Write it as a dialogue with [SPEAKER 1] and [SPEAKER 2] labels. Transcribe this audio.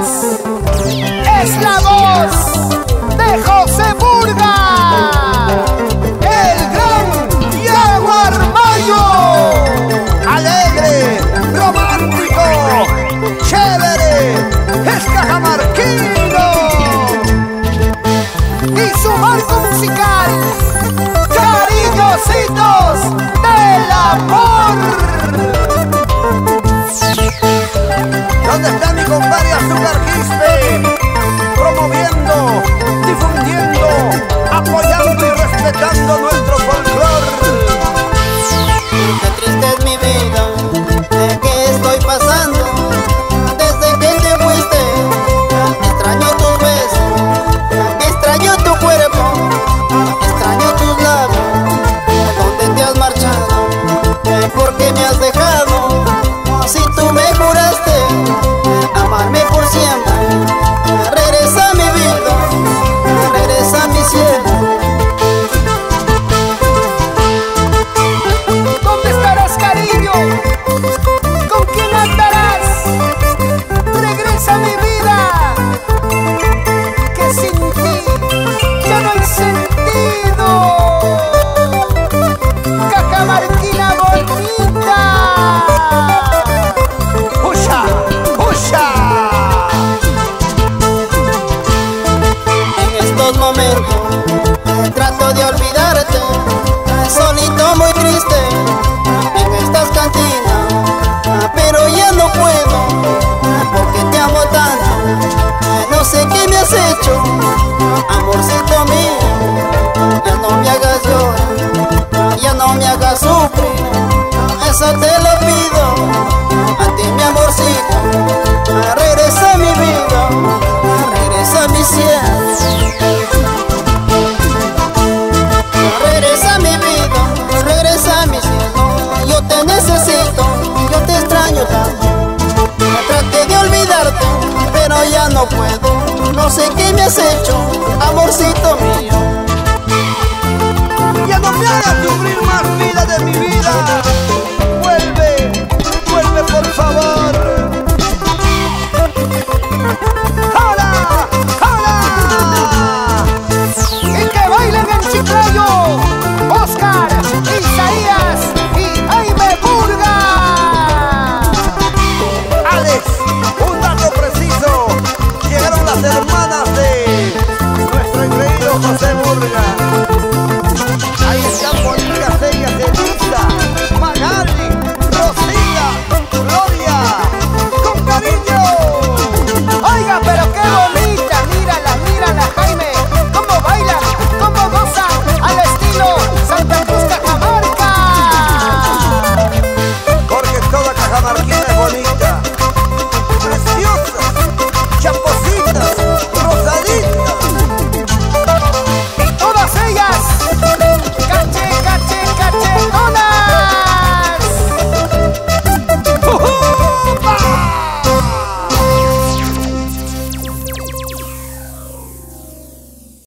[SPEAKER 1] señores, es la voz de José Murga, el gran Yago Armayo. Alegre, romántico, chévere, es cajamarquino. Y su marco musical, Cariñositos del Amor. ¿Dónde está mi compadre Azúcar Quispe? Promoviendo, difundiendo, apoyando y respetando nuestro folclore.
[SPEAKER 2] Qué triste es mi vida, que estoy pasando. Desde que te fuiste, extraño tus besos, extraño tu cuerpo, extraño tus labios. ¿Dónde te has marchado? ¿Por qué me has dejado? Si tú me juraste amarme por siempre, regresa a mi vida, regresa a mi cielo.
[SPEAKER 1] ¿Dónde estarás, cariño? ¿Con quién andarás? Regresa a mi vida, que sin ti ya no hay sentido. Cajamarquina bonita. ¡Usha! ¡Usha!
[SPEAKER 2] En estos momentos trato de olvidarte, solito muy triste en estas cantinas, pero ya no puedo porque te amo tanto. No sé qué me has hecho, amorcito mío. Ya no me hagas llorar, ya no me hagas sufrir, eso te lo pido a ti, mi amorcito. Regresa a mi vida, regresa a mi cielo. Regresa a mi vida, regresa a mi cielo. Yo te necesito, yo te extraño tanto. Traté de olvidarte, pero ya no puedo. No sé qué me has hecho, amorcito mío.
[SPEAKER 1] Ya no me hagas sufrir más vida de mi vida.